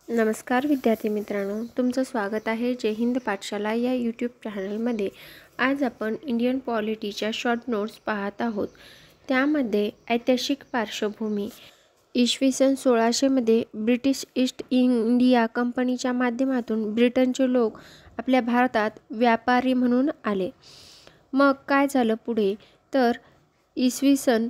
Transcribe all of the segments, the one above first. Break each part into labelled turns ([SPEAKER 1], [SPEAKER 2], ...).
[SPEAKER 1] नमस्कार विद्यार्थी मित्रांनो, तुमचं स्वागत आहे जय हिंद पाठशाला या यूट्यूब चॅनलमध्ये। आज आपण इंडियन पॉलिटीच्या शॉर्ट नोट्स पाहत आहोत। त्यामध्ये ऐतिहासिक पार्श्वभूमी, इसवी सन 1600 मध्ये ब्रिटिश ईस्ट इंडिया कंपनीच्या माध्यमातून ब्रिटनचे लोक आपल्या भारतात व्यापारी म्हणून आले। मग काय झालं पुढे तर इसवी सन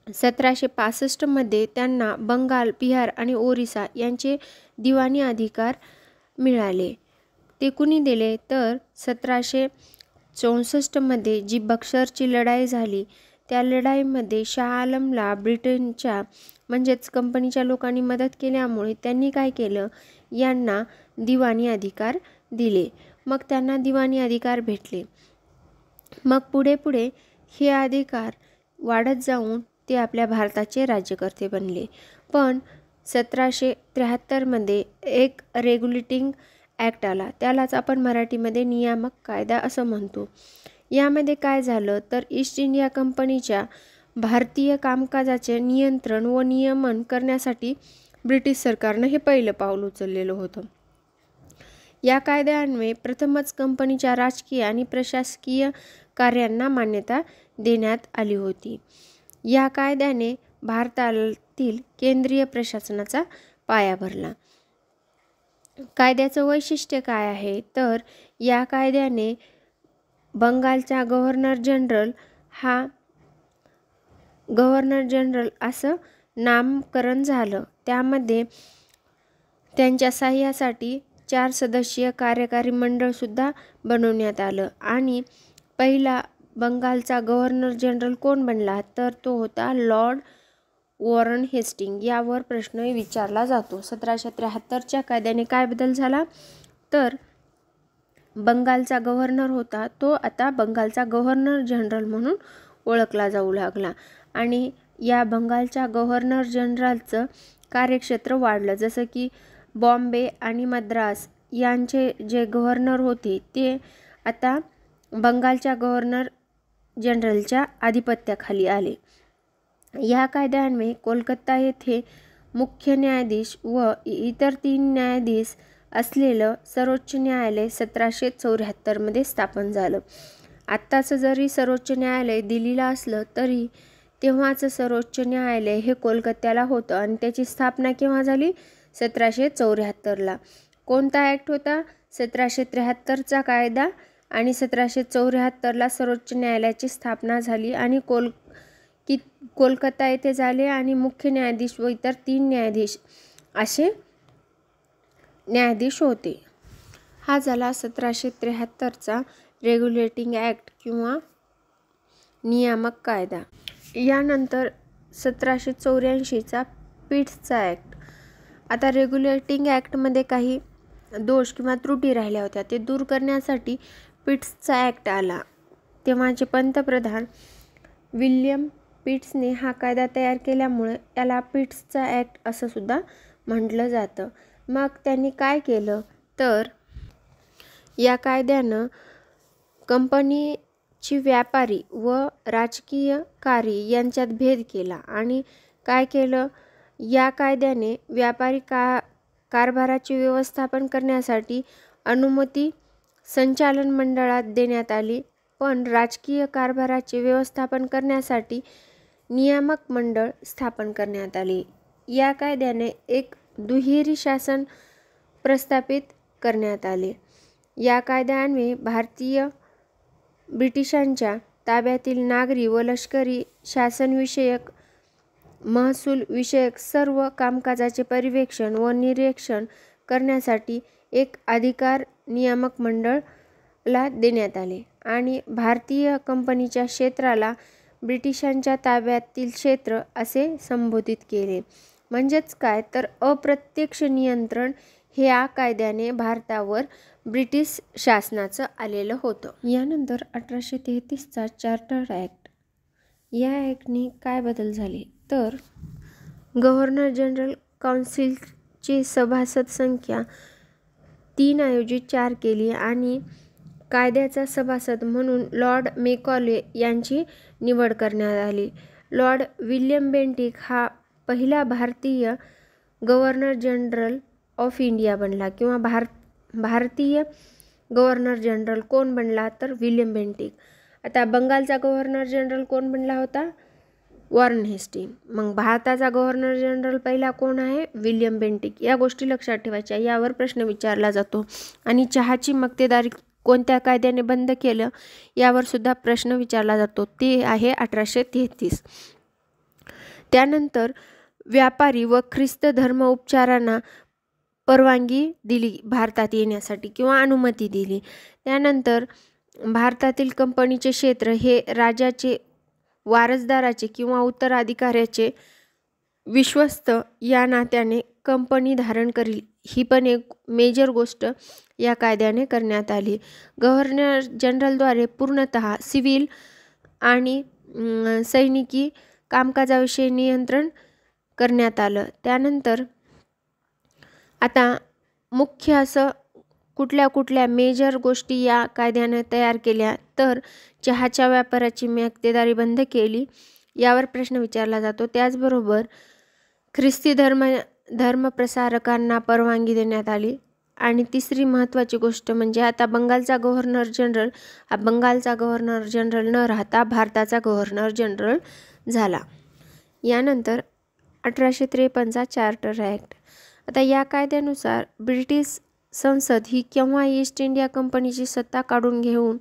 [SPEAKER 1] 1765 मध्ये त्यांना बंगाल, बिहार आणि ओरिसा यांचे दिवाणी अधिकार मिळाले। ते कुणी दिले तर 1764 मध्ये जी बक्सरची लढाई झाली त्या लढाईमध्ये शाह आलमला ब्रिटनच्या म्हणजेच कंपनीच्या लोकांनी मदत केल्यामुळे त्यांनी काय केलं, यांना दिवाणी अधिकार दिले। मग त्यांना दिवाणी अधिकार भेटले। मग पुढे पुढे हे अधिकार वाढत जाऊन ते आपल्या भारताचे राज्यकर्ते बनले। पण 1773 मध्ये एक रेग्युलेटिंग ॲक्ट आला, त्यालाच आपण मराठीमध्ये नियामक कायदा असं म्हणतो। यामध्ये काय झालं तर ईस्ट इंडिया कंपनीच्या भारतीय कामकाजाचे नियंत्रण व नियमन करण्यासाठी ब्रिटिश सरकारनं हे पहिलं पाऊल उचललेलं होतं। या कायद्यान्वये प्रथमच कंपनीच्या राजकीय आणि प्रशासकीय कार्यांना मान्यता देण्यात आली होती। या कायद्याने भारतातील केंद्रीय प्रशासनाचा पाया भरला। कायद्याचं वैशिष्ट्य काय आहे तर या कायद्याने बंगालचा गव्हर्नर जनरल असं नामकरण झालं। त्यामध्ये त्यांच्या सहाय्यासाठी 4 सदस्यीय कार्यकारी मंडळ सुद्धा बनवण्यात आलं आणि पहिला बंगालचा गव्हर्नर जनरल कोण बनला तर तो होता लॉर्ड वॉरन हेस्टिंग। यावर प्रश्न विचारला जातो। 1773च्या कायद्याने काय बदल झाला तर बंगालचा गव्हर्नर होता तो आता बंगालचा गव्हर्नर जनरल म्हणून ओळखला जाऊ लागला आणि या बंगालच्या गव्हर्नर जनरलचं कार्यक्षेत्र वाढलं। जसं की बॉम्बे आणि मद्रास यांचे जे गव्हर्नर होते ते आता बंगालच्या गव्हर्नर जनरलच्या आधिपत्याखाली आले। या कायद्यान्वये कोलकाता येथे मुख्य न्यायाधीश व इतर 3 न्यायाधीश असलेलं सर्वोच्च न्यायालय 1774 मध्ये स्थापन झालं। आत्ताचं जरी सर्वोच्च न्यायालय दिल्लीला असलं तरी तेव्हाचं सर्वोच्च न्यायालय हे कोलकात्याला होतं आणि त्याची स्थापना केव्हा झाली 1774ला। कोणता ॲक्ट होता 1773चा कायदा आणि 1774ला सर्वोच्च न्यायालयाची स्थापना झाली आणि कोलकाता येथे झाले आणि मुख्य न्यायाधीश व इतर 3 न्यायाधीश असे न्यायाधीश होते। हा झाला 1773चा रेग्युलेटिंग ॲक्ट किंवा नियामक कायदा। यानंतर 1784चा पिट्सचा ॲक्ट। आता रेग्युलेटिंग ॲक्टमध्ये काही दोष किंवा त्रुटी राहिल्या होत्या, ते दूर करण्यासाठी पिट्सचा ॲक्ट आला। तेव्हाचे पंतप्रधान विल्यम पिट्सने हा कायदा तयार केल्यामुळे याला पिट्सचा ॲक्ट असं सुद्धा म्हटलं जातं। मग त्यांनी काय केलं तर या कायद्यानं कंपनीची व्यापारी व राजकीय कार्य यांच्यात भेद केला आणि काय केलं, या कायद्याने व्यापारी कारभाराचे व्यवस्थापन करण्यासाठी अनुमती संचालन मंडळात देण्यात आली, पण राजकीय कारभाराचे व्यवस्थापन करण्यासाठी नियामक मंडळ स्थापन करण्यात आले। या कायद्याने एक दुहेरी शासन प्रस्थापित करण्यात आले। या कायद्यान्वये ब्रिटिशांच्या ताब्यातील नागरी व लष्करी शासनविषयक, महसूल विषयक सर्व कामकाजाचे पर्यवेक्षण व निरीक्षण करण्यासाठी एक अधिकार नियामक मंडळाला देण्यात आले आणि भारतीय कंपनीच्या क्षेत्राला ब्रिटिशांच्या ताब्यातील क्षेत्र असे संबोधित केले। म्हणजेच काय तर अप्रत्यक्ष नियंत्रण हे या कायद्याने भारतावर ब्रिटिश शासनाचं आलेलं होतं। यानंतर 1833चा चार्टर ॲक्ट। या ॲक्टने काय बदल झाले तर गव्हर्नर जनरल काउन्सिलची सभासद संख्या 3 ऐवजी 4 केली आणि कायद्याचा सभासद म्हणून लॉर्ड मेकॉले यांची निवड करण्यात आली। लॉर्ड विल्यम बेंटिक हा पहिला भारतीय गव्हर्नर जनरल ऑफ इंडिया बनला किंवा भारतीय गव्हर्नर जनरल कोण बनला तर विल्यम बेंटिक. आता बंगालचा गव्हर्नर जनरल कोण बनला होता? Warren Hastings. मग भारताचा गव्हर्नर जनरल पहिला कोण आहे? William Bentinck. या गोष्टी लक्षात ठेवायच्या, यावर प्रश्न विचारला जातो. आणि चहाची मक्तेदारी कोणत्या कायद्याने बंद केलं यावर सुद्धा प्रश्न विचारला जातो, ते आहे 1833. त्यानंतर व्यापारी व ख्रिस्त धर्म उपचारांना परवानगी दिली भारतात येण्यासाठी किंवा अनुमती दिली. त्यानंतर भारतातील कंपनीचे क्षेत्र हे राजाचे, वारसदाराचे किंवा उत्तराधिकाऱ्याचे विश्वस्त या नात्याने कंपनी धारण करील, ही पण एक मेजर गोष्ट या कायद्याने करण्यात आली. गव्हर्नर जनरलद्वारे पूर्णतः सिव्हिल आणि सैनिकी कामकाजाविषयी नियंत्रण करण्यात आलं. त्यानंतर आता मुख्य असं कुठल्या मेजर गोष्टी या कायद्याने तयार केल्या तर चहाच्या व्यापाराची मक्तेदारी बंद केली, यावर प्रश्न विचारला जातो. त्याचबरोबर ख्रिस्ती धर्मप्रसारकांना परवानगी देण्यात आली. आणि तिसरी महत्त्वाची गोष्ट म्हणजे आता बंगालचा गव्हर्नर जनरल हा बंगालचा गव्हर्नर जनरल न राहता भारताचा गव्हर्नर जनरल झाला. यानंतर 1853चा चार्टर ॲक्ट. आता या कायद्यानुसार ब्रिटिश संसद ही केव्हा ईस्ट इंडिया कंपनीची सत्ता काढून घेऊन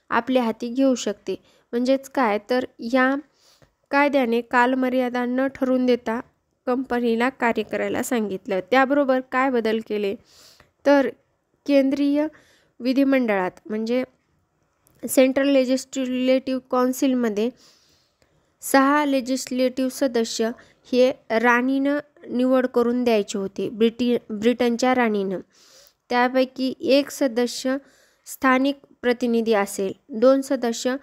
[SPEAKER 1] आपल्या हाती घेऊ शकते. म्हणजेच काय तर या कायद्याने कालमर्यादा न ठरवून देता कंपनीला कार्य करायला सांगितलं. त्याबरोबर काय बदल केले तर केंद्रीय विधिमंडळात म्हणजे सेंट्रल लेजिस्लेटिव्ह काउन्सिलमध्ये 6 लेजिस्लेटिव्ह सदस्य हे राणीनं निवड करून द्यायचे होते, ब्रिटनच्या राणीनं. त्यापैकी 1 सदस्य स्थानिक प्रतिनिधी असेल, 2 सदस्य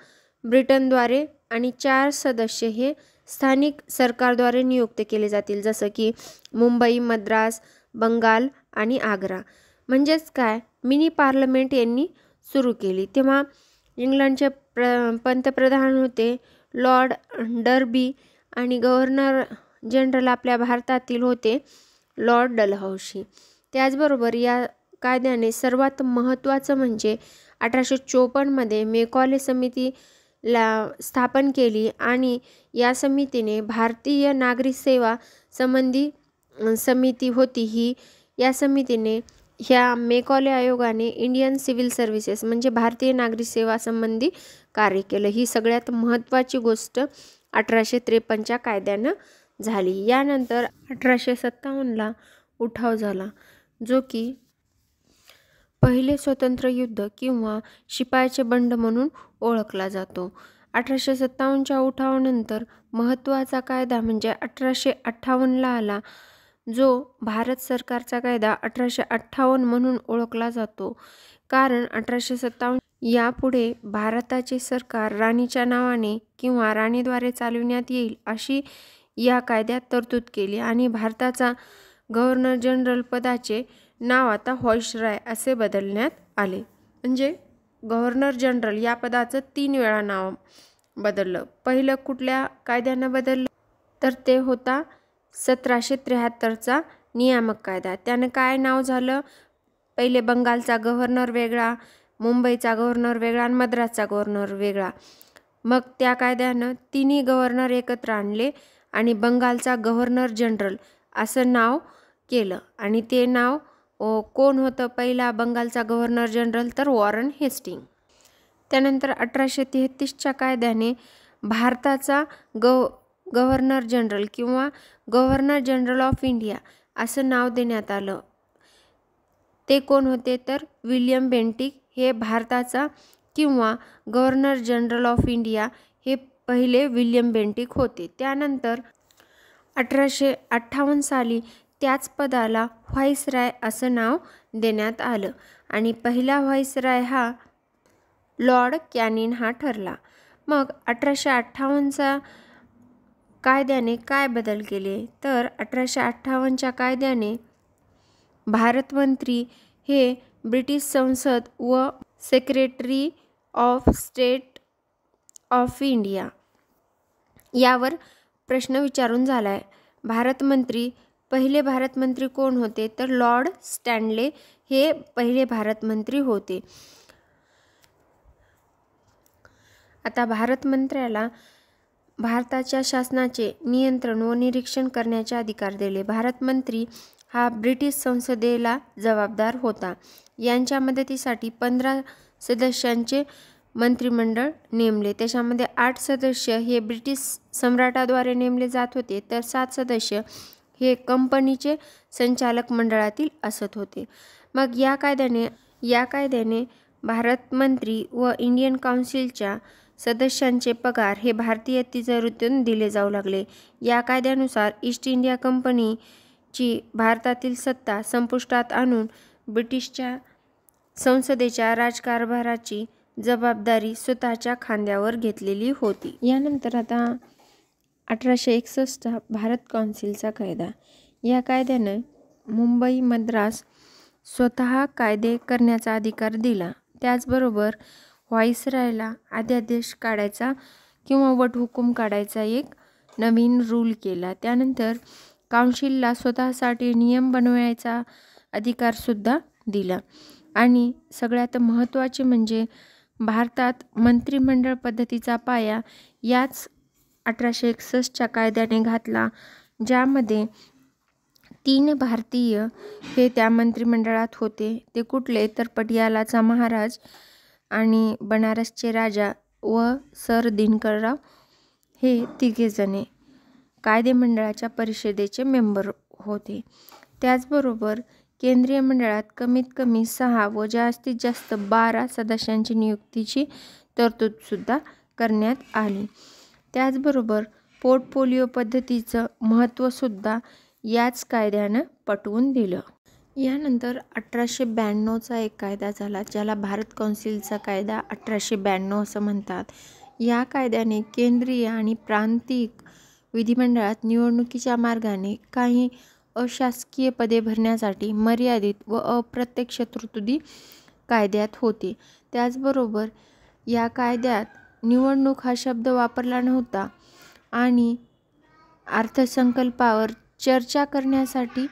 [SPEAKER 1] ब्रिटनद्वारे आणि 4 सदस्य हे स्थानिक सरकारद्वारे नियुक्त केले जातील, जसं की मुंबई, मद्रास, बंगाल आणि आग्रा. म्हणजेच काय मिनी पार्लमेंट यांनी सुरू केली. तेव्हा इंग्लंडचे पंतप्रधान होते लॉर्ड डर्बी आणि गव्हर्नर जनरल आपल्या भारतातील होते लॉर्ड डलहौसी. त्याचबरोबर या कायद्याने सर्वात महत्त्वाचं म्हणजे 1854मध्ये मेकॉले समितीला स्थापन केली आणि या समितीने भारतीय नागरी सेवा संबंधी समिती होती ही या समितीने ह्या मेकॉले आयोगाने इंडियन सिव्हिल सर्व्हिसेस म्हणजे भारतीय नागरी सेवा संबंधी कार्य केलं. ही सगळ्यात महत्त्वाची गोष्ट 1853च्या कायद्यानं झाली. यानंतर 1857ला उठाव झाला, जो की पहिले स्वतंत्र युद्ध किंवा शिपायाचे बंड म्हणून ओळखला जातो. 1857च्या उठावानंतर महत्त्वाचा कायदा म्हणजे 1858ला आला, जो भारत सरकारचा कायदा 1858 म्हणून ओळखला जातो. कारण 1857 यापुढे भारताचे सरकार राणीच्या नावाने किंवा राणीद्वारे चालविण्यात येईल अशी या कायद्यात तरतूद केली आणि भारताचा गव्हर्नर जनरल पदाचे नाव आता व्हाईसरॉय असे बदलण्यात आले. म्हणजे गव्हर्नर जनरल या पदाचं 3 वेळा नाव बदललं. पहिलं कुठल्या कायद्यानं बदललं तर ते होता 1773चा नियामक कायदा. त्यानं काय नाव झालं, पहिले बंगालचा गव्हर्नर वेगळा, मुंबईचा गव्हर्नर वेगळा आणि मद्रासचा गव्हर्नर वेगळा. मग त्या कायद्यानं तिन्ही गव्हर्नर एकत्र आणले आणि बंगालचा गव्हर्नर जनरल असं नाव केलं. आणि ते नाव कोण होतं पहिला बंगालचा गव्हर्नर जनरल तर वॉरेन हेस्टिंग. त्यानंतर 1833च्या कायद्याने भारताचा गव्हर्नर जनरल किंवा गव्हर्नर जनरल ऑफ इंडिया असं नाव देण्यात आलं. ते कोण होते तर विल्यम बेंटिक हे भारताचा किंवा गव्हर्नर जनरल ऑफ इंडिया हे पहिले विल्यम बेंटिक होते. त्यानंतर 1858 साली त्याच पदाला व्हाईसरॉय असं नाव देण्यात आलं आणि पहिला व्हाईसरॉय हा लॉर्ड कॅनिंग हा ठरला. मग 1858चा कायद्याने काय बदल केले तर 1858च्या कायद्याने भारतमंत्री हे ब्रिटिश संसद व secretary of state of India यावर प्रश्न विचारून झाला आहे. भारतमंत्री पहिले भारत मंत्री कोण होते तर लॉर्ड स्टॅनले हे पहिले भारत मंत्री होते. आता भारत मंत्र्याला भारताच्या शासनाचे नियंत्रण व निरीक्षण करण्याचे अधिकार दिले. भारत मंत्री हा ब्रिटिश संसदेला जबाबदार होता. यांच्या मदतीसाठी 15 सदस्यांचे मंत्रिमंडळ नेमले. त्याच्यामध्ये 8 सदस्य हे ब्रिटिश सम्राटाद्वारे नेमले जात होते तर 7 सदस्य हे कंपनीचे संचालक मंडळातील असत होते. मग या कायद्याने भारत मंत्री व इंडियन काउन्सिलच्या सदस्यांचे पगार हे भारतीय तिजोरीतून दिले जाऊ लागले. या कायद्यानुसार ईस्ट इंडिया कंपनीची भारतातील सत्ता संपुष्टात आणून ब्रिटिशच्या संसदेच्या राजकारभाराची जबाबदारी स्वतःच्या खांद्यावर घेतलेली होती. यानंतर आता 1861 भारत काउन्सिलचा कायदा. या कायद्याने मुंबई मद्रास स्वतः कायदे करण्याचा अधिकार दिला. त्याचबरोबर व्हाईसरॉयला अध्यादेश काढायचा किंवा वटहुकूम काढायचा एक नवीन रूल केला. त्यानंतर काउन्सिलला स्वतःसाठी नियम बनवायचा अधिकारसुद्धा दिला. आणि सगळ्यात महत्त्वाचे म्हणजे भारतात मंत्रिमंडळ पद्धतीचा पाया याच 1861च्या कायद्याने घातला, ज्यामध्ये 3 भारतीय हे त्या मंत्रिमंडळात होते. ते कुठले तर पटियालाचा महाराज आणि बनारसचे राजा व सर दिनकरराव हे तिघेजणे कायदेमंडळाच्या परिषदेचे मेंबर होते. त्याचबरोबर केंद्रीय मंडळात कमीत कमी 6 व जास्तीत जास्त 12 सदस्यांची नियुक्तीची तरतूदसुद्धा करण्यात आली. त्याचबरोबर पोर्टफोलिओ पद्धतीचं महत्त्वसुद्धा याच कायद्यानं पटवून दिलं. यानंतर 1892चा एक कायदा झाला, ज्याला भारत काउन्सिलचा कायदा 1892 असं म्हणतात. या कायद्याने केंद्रीय आणि प्रांतिक विधिमंडळात निवडणुकीच्या मार्गाने काही अशासकीय पदे भरण्यासाठी मर्यादित व अप्रत्यक्ष तरतुदी कायद्यात होते. त्याचबरोबर या कायद्यात निवडणूक हा शब्द वापरला नव्हता आणि अर्थसंकल्पावर चर्चा करण्यासाठी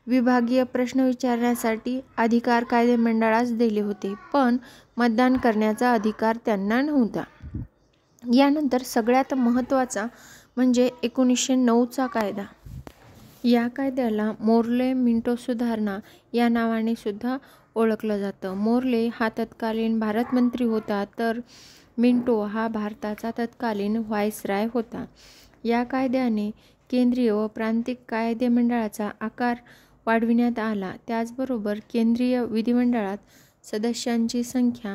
[SPEAKER 1] विभागीय प्रश्न विचारण्यासाठी अधिकार कायदेमंडळास दिले होते, पण मतदान करण्याचा अधिकार त्यांना नव्हता. यानंतर सगळ्यात महत्त्वाचा म्हणजे 1909चा कायदा. या कायद्याला मोर्ले-मिंटो सुधारणा या नावाने सुद्धा ओळखलं जातं. मोर्ले हा तत्कालीन भारत मंत्री होता तर मिंटो हा भारताचा तत्कालीन व्हाईसरॉय होता. या कायद्याने केंद्रीय व प्रांतिक कायदेमंडळाचा आकार वाढविण्यात आला. त्याचबरोबर केंद्रीय विधिमंडळात सदस्यांची संख्या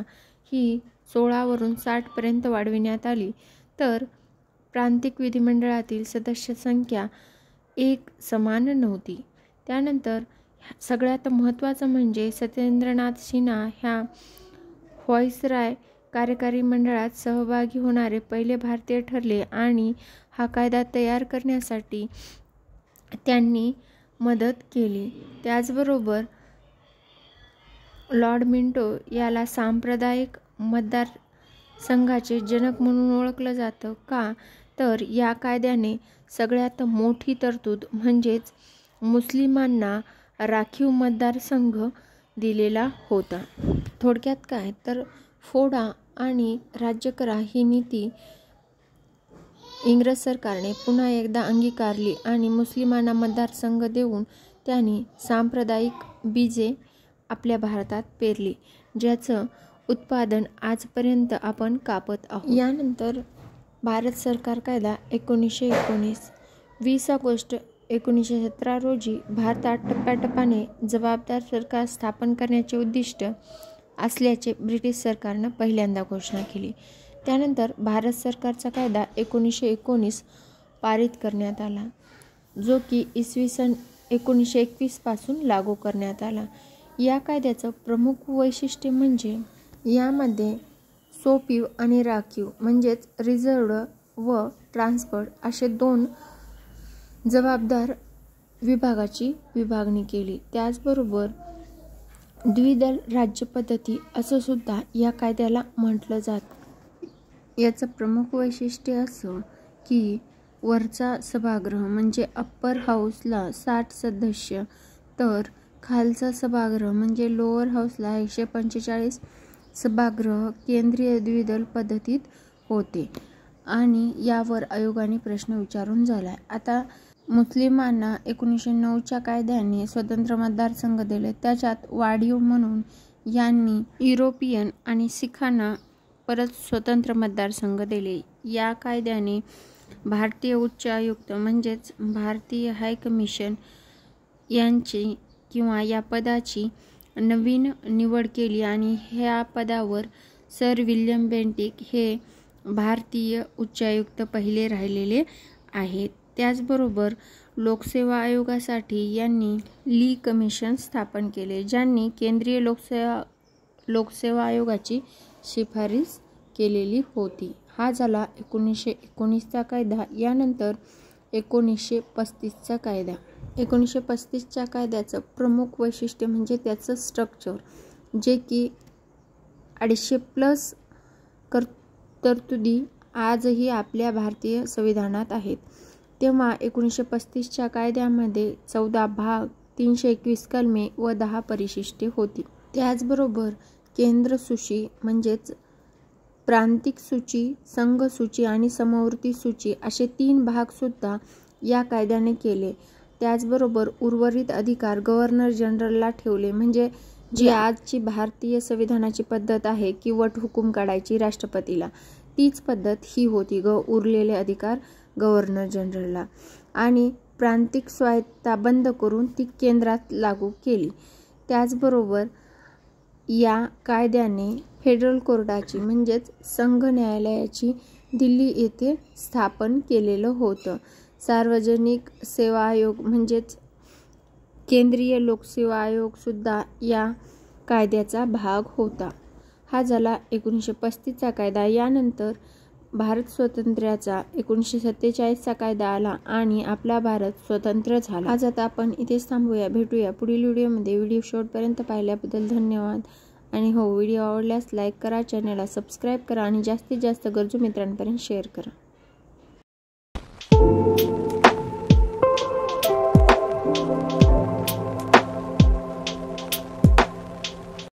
[SPEAKER 1] ही 16 वरून 60 पर्यंत वाढविण्यात आली, तर प्रांतिक विधिमंडळातील सदस्य संख्या एक समान नव्हती. त्यानंतर सगळ्यात महत्त्वाचं म्हणजे सत्येंद्रनाथ सिन्हा ह्या व्हाईसरॉय कार्यकारी मंडळात सहभागी होणारे पहिले भारतीय ठरले आणि हा कायदा तयार करण्यासाठी त्यांनी मदत केली. त्याचबरोबर लॉर्ड मिंटो याला सांप्रदायिक मतदारसंघाचे जनक म्हणून ओळखलं जातं. का तर या कायद्याने सगळ्यात मोठी तरतूद म्हणजेच मुस्लिमांना राखीव मतदारसंघ दिलेला होता. थोडक्यात काय तर फोडा आणि राज्य करा ही नीती इंग्रज सरकारने पुन्हा एकदा अंगीकारली आणि मुस्लिमांना मतदारसंघ देऊन त्यांनी सांप्रदायिक बीजे आपल्या भारतात पेरली, ज्याचं उत्पादन आजपर्यंत आपण कापत आहोत. यानंतर भारत सरकार कायदा 1919. 20 ऑगस्ट 1917 रोजी भारतात टप्प्याटप्प्याने जबाबदार सरकार स्थापन करण्याचे उद्दिष्ट असल्याचे ब्रिटिश सरकारनं पहिल्यांदा घोषणा केली. त्यानंतर भारत सरकारचा कायदा 1919 पारित करण्यात आला, जो की इसवी सन 1921 पासून लागू करण्यात आला. या कायद्याचं प्रमुख वैशिष्ट्य म्हणजे यामध्ये सोपीव आणि राखीव म्हणजेच रिझर्व्ड व ट्रान्सफर्ड असे 2 जबाबदार विभागाची विभागणी केली. त्याचबरोबर द्विदल राज्यपद्धती असं सुद्धा या कायद्याला म्हटलं जातं. याचं प्रमुख वैशिष्ट्य असं की वरचा सभागृह म्हणजे अप्पर हाऊसला 60 सदस्य तर खालचा सभागृह म्हणजे लोअर हाऊसला 145 सभागृह केंद्रीय द्विदल पद्धतीत होते आणि यावर आयोगाने प्रश्न विचारून झालाय. आता मुस्लिमांना 1909च्या कायद्याने स्वतंत्र मतदारसंघ दिले. त्याच्यात वाढीव म्हणून यांनी युरोपियन आणि सिखांना परत स्वतंत्र मतदारसंघ दिले. या कायद्याने भारतीय उच्च आयुक्त म्हणजेच भारतीय हायकमिशन यांची किंवा या पदाची नवीन निवड केली आणि ह्या पदावर सर विल्यम बेंटिक हे भारतीय उच्चायुक्त पहिले राहिलेले आहेत. त्याचबरोबर लोकसेवा आयोगासाठी यांनी ली कमिशन स्थापन केले, ज्यांनी केंद्रीय लोकसेवा आयोगाची शिफारस केलेली होती. हा झाला 1919चा कायदा. यानंतर 1935चा कायदा. 1935च्या कायद्याचं प्रमुख वैशिष्ट्य म्हणजे त्याचं स्ट्रक्चर, जे की 250+ तरतुदी आजही आपल्या भारतीय संविधानात आहेत. तेव्हा 1935च्या कायद्यामध्ये 14 भाग, 321 कलमे व 10 परिशिष्टे होती. त्याचबरोबर केंद्र सूची म्हणजेच प्रांतिक सूची, संघ सूची आणि समवर्ती सूची असे 3 भाग सुद्धा या कायद्याने केले. त्याचबरोबर उर्वरित अधिकार गव्हर्नर जनरलला ठेवले. म्हणजे जी आजची भारतीय संविधानाची पद्धत आहे की वटहुकूम काढायची राष्ट्रपतीला, तीच पद्धत ही होती. उरलेले अधिकार गव्हर्नर जनरलला. आणि प्रांतिक स्वायत्तता बंद करून ती केंद्रात लागू केली. त्याचबरोबर या कायद्याने फेडरल कोर्टाची म्हणजेच संघ न्यायालयाची दिल्ली येथे स्थापन केलेलं होतं. सार्वजनिक सेवा आयोग म्हणजेच केंद्रीय लोकसेवा आयोग सुद्धा या कायद्याचा भाग होता. हा झाला 1935चा कायदा. यानंतर भारत स्वातंत्र्याचा 1947चा कायदा आला आणि आपला भारत स्वतंत्र झाला. आज आता आपण इथेच थांबूया. भेटूया पुढील व्हिडिओमध्ये. व्हिडिओ शेवटपर्यंत पाहिल्याबद्दल धन्यवाद. आणि हो, व्हिडिओ आवडल्यास लाईक करा, चॅनलला सबस्क्राईब करा आणि जास्तीत जास्त गरजू मित्रांपर्यंत शेअर करा.